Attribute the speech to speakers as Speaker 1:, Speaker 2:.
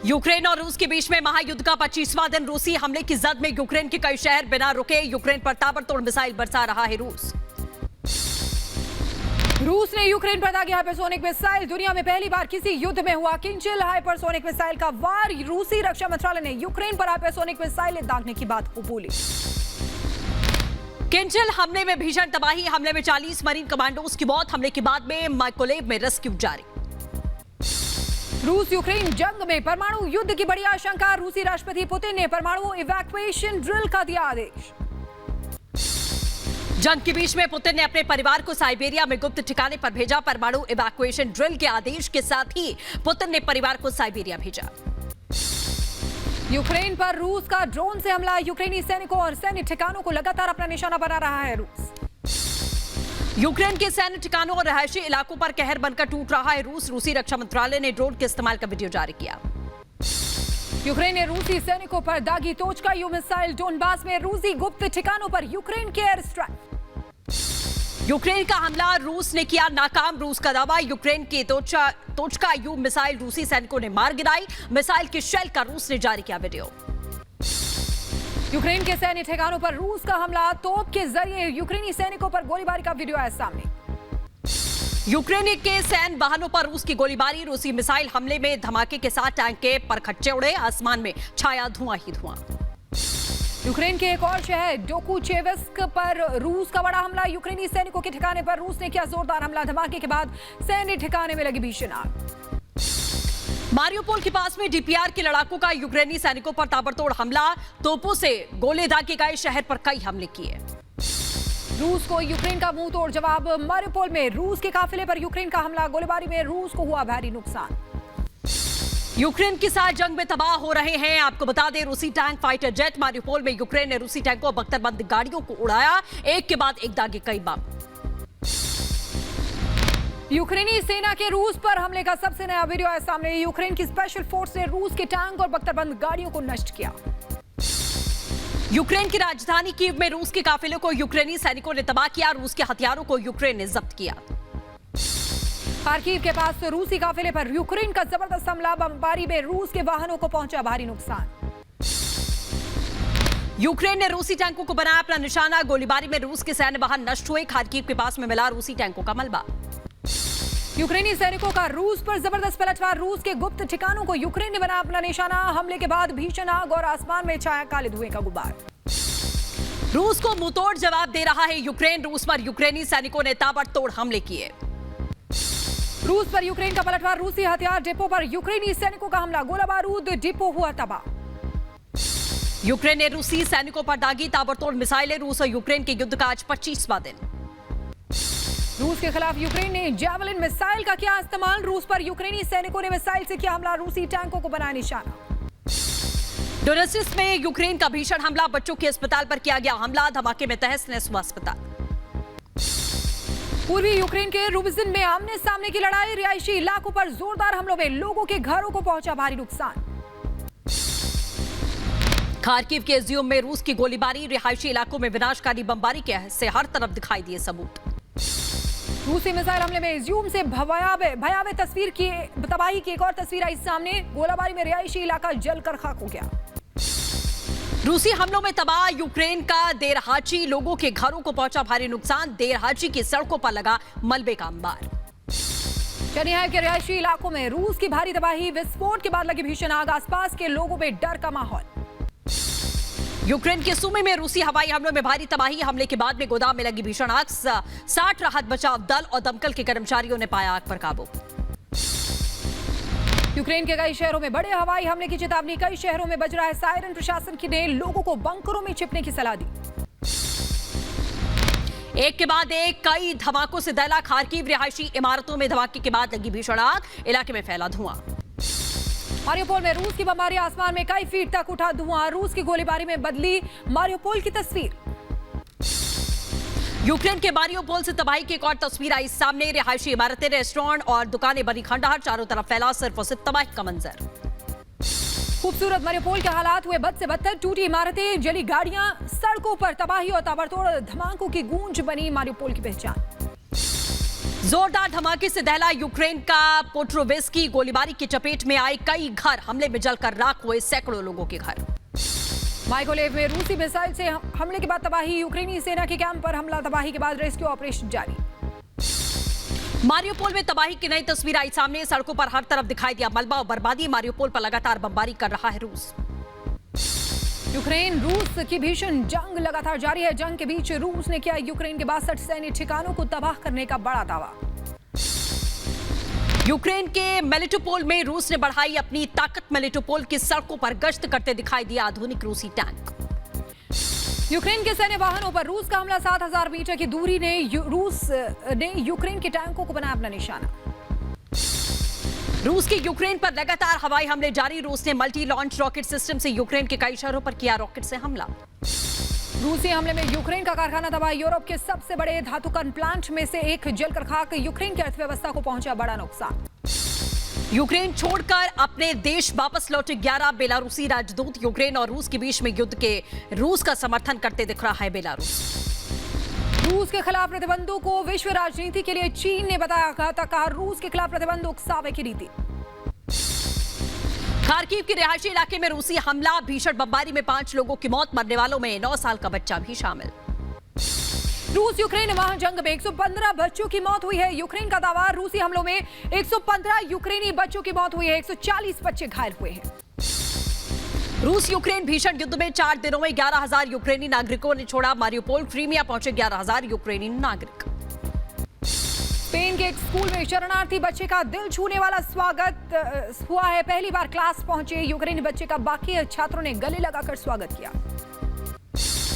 Speaker 1: Ukraine और रूस के बीच में महायुद्ध का 25वां दिन। रूसी हमले की जद में यूक्रेन के कई शहर बिना रुके। यूक्रेन पर ताबड़तोड़ मिसाइल बरसा रहा है
Speaker 2: रूस ने यूक्रेन पर दागी हाइपरसोनिक मिसाइल। दुनिया में पहली बार किसी युद्ध में हुआ किंजल हाइपरसोनिक मिसाइल का वार। रूसी रक्षा मंत्रालय ने यूक्रेन पर हाइपरसोनिक मिसाइल दागने की बात को बोली।
Speaker 1: किंजल हमले में भीषण तबाही। हमले में 40 मरीन कमांडोज की मौत। हमले के बाद में माइकोलेव में रेस्क्यू जारी।
Speaker 2: रूस यूक्रेन जंग में परमाणु युद्ध की बड़ी आशंका। रूसी राष्ट्रपति पुतिन ने परमाणु इवैक्यूएशन ड्रिल का दिया आदेश।
Speaker 1: जंग के बीच में पुतिन ने अपने परिवार को साइबेरिया में गुप्त ठिकाने पर भेजा। परमाणु इवैक्यूएशन ड्रिल के आदेश के साथ ही पुतिन ने परिवार को साइबेरिया भेजा।
Speaker 2: यूक्रेन पर रूस का ड्रोन से हमला। यूक्रेनी सैनिकों और सैन्य ठिकानों को लगातार अपना निशाना बना रहा है रूस।
Speaker 1: यूक्रेन के सैन्य ठिकानों और रहायशी इलाकों पर कहर बनकर टूट रहा है रूस। रूसी रक्षा मंत्रालय ने ड्रोन के इस्तेमाल का वीडियो जारी किया।
Speaker 2: यूक्रेन ने रूसी सैनिकों पर दागी तोचका-यू मिसाइल। डोनबास में रूसी गुप्त ठिकानों पर यूक्रेन के एयर स्ट्राइक।
Speaker 1: यूक्रेन का हमला रूस ने किया नाकाम। रूस का दावा, यूक्रेन की तोचका-यू मिसाइल रूसी सैनिकों ने मार गिराई। मिसाइल के शेल का रूस ने जारी किया वीडियो।
Speaker 2: यूक्रेन के सैन्य ठिकानों पर रूस का हमला। तोप के जरिए यूक्रेनी सैनिकों पर गोलीबारी का वीडियो आया सामने।
Speaker 1: यूक्रेन के सैन्य वाहनों पर रूस की गोलीबारी। रूसी मिसाइल हमले में धमाके के साथ टैंक के परखच्चे उड़े। आसमान में छाया धुआं ही धुआं।
Speaker 2: यूक्रेन के एक और शहर डोकुचेवस्क पर रूस का बड़ा हमला। यूक्रेनी सैनिकों के ठिकाने पर रूस ने किया जोरदार हमला। धमाके के बाद सैन्य ठिकाने में लगी भीषण आग।
Speaker 1: मारियोपोल के पास में डीपीआर के लड़ाकों का यूक्रेनी सैनिकों पर ताबड़तोड़ हमला। तोपों से गोले दागे गए। शहर पर कई हमले किए।
Speaker 2: रूस को यूक्रेन का मुंह तोड़ जवाब। मारियोपोल में रूस के काफिले पर यूक्रेन का हमला। गोलीबारी में रूस को हुआ भारी नुकसान।
Speaker 1: यूक्रेन के साथ जंग में तबाह हो रहे हैं। आपको बता दें, रूसी टैंक, फाइटर जेट। मारियोपोल में यूक्रेन ने रूसी टैंकों और बख्तरबंद गाड़ियों को उड़ाया। एक के बाद एक दागे कई बम।
Speaker 2: यूक्रेनी सेना के रूस पर हमले का सबसे नया वीडियो आया सामने। यूक्रेन की स्पेशल फोर्स ने रूस के टैंक और बख्तरबंद गाड़ियों को नष्ट किया।
Speaker 1: यूक्रेन की राजधानी कीव में रूस के काफिले को यूक्रेनी सैनिकों ने तबाह किया। रूस के हथियारों को यूक्रेन ने जब्त किया।
Speaker 2: खार्किव के पास रूसी काफिले पर यूक्रेन का जबरदस्त हमला। बमबारी में रूस के वाहनों को पहुंचा भारी नुकसान।
Speaker 1: यूक्रेन ने रूसी टैंकों को बनाया अपना निशाना। गोलीबारी में रूस के सैन्य वाहन नष्ट हुए। खार्किव के पास में मिला रूसी टैंकों का मलबा।
Speaker 2: यूक्रेनी सैनिकों का रूस पर जबरदस्त पलटवार। रूस के गुप्त ठिकानों को यूक्रेन ने बनाया अपना निशाना। हमले के बाद भीषण आग और आसमान में छाया काले धुएं का गुब्बार।
Speaker 1: रूस को मुंहतोड़ जवाब दे रहा है यूक्रेन। रूस पर यूक्रेनी सैनिकों ने ताबड़तोड़ हमले किए।
Speaker 2: रूस पर यूक्रेन का पलटवार। रूसी हथियार डिपो पर यूक्रेनी सैनिकों का हमला। गोला बारूद, डिपो हुआ तबाह।
Speaker 1: यूक्रेन ने रूसी सैनिकों पर दागी ताबड़तोड़ मिसाइलें। रूस और यूक्रेन के युद्ध का आज 25वां दिन।
Speaker 2: रूस के खिलाफ यूक्रेन ने जैवलिन मिसाइल का किया इस्तेमाल। रूस पर यूक्रेनी सैनिकों ने मिसाइल से किया हमला। रूसी टैंकों को बनाया निशाना।
Speaker 1: डोनेट्स्क में यूक्रेन का भीषण हमला। बच्चों के अस्पताल पर किया गया हमला। धमाके में तहस-नहस हुआ अस्पताल।
Speaker 2: पूर्वी यूक्रेन के रूबिजिन में आमने सामने की लड़ाई। रिहायशी इलाकों पर जोरदार हमलों में लोगों के घरों को पहुंचा भारी नुकसान।
Speaker 1: खार्किव के इज्यूम में रूस की गोलीबारी। रिहायशी इलाकों में विनाशकारी बमबारी के से हर तरफ दिखाई दिए सबूत।
Speaker 2: रूसी मिसाइल हमले में इज्यूम से भयावह तस्वीर की तबाही की एक और तस्वीर आई सामने। गोलाबारी में रिहायशी इलाका जलकर खाक हो गया।
Speaker 1: रूसी हमलों में तबाह यूक्रेन का देरहाची। लोगों के घरों को पहुंचा भारी नुकसान। देरहाची की सड़कों पर लगा मलबे का अंबार।
Speaker 2: चनिहाय के रिहायशी इलाकों में रूस की भारी तबाही। विस्फोट के बाद लगी भीषण आग। आसपास के लोगों में डर का माहौल।
Speaker 1: यूक्रेन के सूमे में रूसी हवाई हमलों में भारी तबाही। हमले के बाद में गोदाम में लगी भीषण आग। 60 राहत बचाव दल और दमकल के कर्मचारियों ने पाया आग पर काबू।
Speaker 2: यूक्रेन के कई शहरों में बड़े हवाई हमले की चेतावनी। कई शहरों में बज रहा है सायरन। प्रशासन ने लोगों को बंकरों में छिपने की सलाह दी।
Speaker 1: एक के बाद एक कई धमाकों से दहला खार्किव। रिहायशी इमारतों में धमाके के बाद लगी भीषण आग। इलाके में फैला धुआं।
Speaker 2: मारियोपोल में रूस की बमबारी। आसमान में कई फीट तक उठा धुआं। रूस की गोलीबारी में बदली मारियोपोल की तस्वीर।
Speaker 1: यूक्रेन के मारियोपोल से तबाही की एक और तस्वीर आई सामने। रिहायशी इमारतें, रेस्टोरेंट और दुकानें बनी खंडहर। चारों तरफ फैला सिर्फ और सिर्फ तबाही का मंजर।
Speaker 2: खूबसूरत मारियोपोल के हालात हुए बद से बदतर। टूटी इमारतें, जली गाड़ियां, सड़कों पर तबाही और ताबड़तोड़ धमाकों की गूंज बनी मारियोपोल की पहचान।
Speaker 1: जोरदार धमाके से दहला यूक्रेन का पोट्रोवेस्की। गोलीबारी की चपेट में आए कई घर, हमले में जलकर राख हुए सैकड़ों लोगों के घर।
Speaker 2: माइकोलेव में रूसी मिसाइल से हमले के बाद तबाही, यूक्रेनी सेना के कैंप पर हमला, तबाही के बाद रेस्क्यू ऑपरेशन जारी।
Speaker 1: मारियोपोल में तबाही की नई तस्वीर आई सामने, सड़कों पर हर तरफ दिखाई दिया मलबा और बर्बादी। मारियोपोल पर लगातार बमबारी कर रहा है रूस।
Speaker 2: यूक्रेन रूस की भीषण जंग लगातार जारी है। जंग के बीच रूस ने किया यूक्रेन के 62 सैन्य ठिकानों को तबाह करने का बड़ा दावा।
Speaker 1: यूक्रेन के मेलिटोपोल में रूस ने बढ़ाई अपनी ताकत। मेलिटोपोल की सड़कों पर गश्त करते दिखाई दिया आधुनिक रूसी टैंक।
Speaker 2: यूक्रेन के सैन्य वाहनों पर रूस का हमला, 7000 मीटर की दूरी ने रूस ने यूक्रेन के टैंकों को बनाया अपना निशाना।
Speaker 1: रूस के यूक्रेन पर लगातार हवाई हमले जारी। रूस ने मल्टी लॉन्च रॉकेट सिस्टम से यूक्रेन के कई शहरों पर किया रॉकेट से हमला।
Speaker 2: रूसी हमले में यूक्रेन का कारखाना तबाह। यूरोप के सबसे बड़े धातुकर्म प्लांट में से एक जलकर खाक। यूक्रेन की अर्थव्यवस्था को पहुंचा बड़ा नुकसान।
Speaker 1: यूक्रेन छोड़कर अपने देश वापस लौटे 11 बेलारूसी राजदूत। यूक्रेन और रूस के बीच में युद्ध के रूस का समर्थन करते दिख रहा है बेलारूस।
Speaker 2: रूस के खिलाफ प्रतिबंधों को विश्व राजनीति के लिए चीन ने बताया घातक। कहा रूस के खिलाफ प्रतिबंध उकसावे की नीति।
Speaker 1: खार्किव के रिहायशी इलाके में रूसी हमला, भीषण बमबारी में 5 लोगों की मौत, मरने वालों में 9 साल का बच्चा भी शामिल।
Speaker 2: रूस यूक्रेन महाजंग में 115 बच्चों की मौत हुई है। यूक्रेन का दावा, रूसी हमलों में 115 यूक्रेनी बच्चों की मौत हुई है। 140 बच्चे घायल हुए हैं।
Speaker 1: रूस यूक्रेन भीषण युद्ध में 4 दिनों में 11,000 यूक्रेनी नागरिकों ने छोड़ा मारियोपोल। क्रीमिया पहुंचे 11,000 यूक्रेनी नागरिक।
Speaker 2: स्पेन के एक स्कूल में शरणार्थी बच्चे का दिल छूने वाला स्वागत हुआ है। पहली बार क्लास पहुंचे यूक्रेनी बच्चे का बाकी छात्रों ने गले लगाकर स्वागत किया।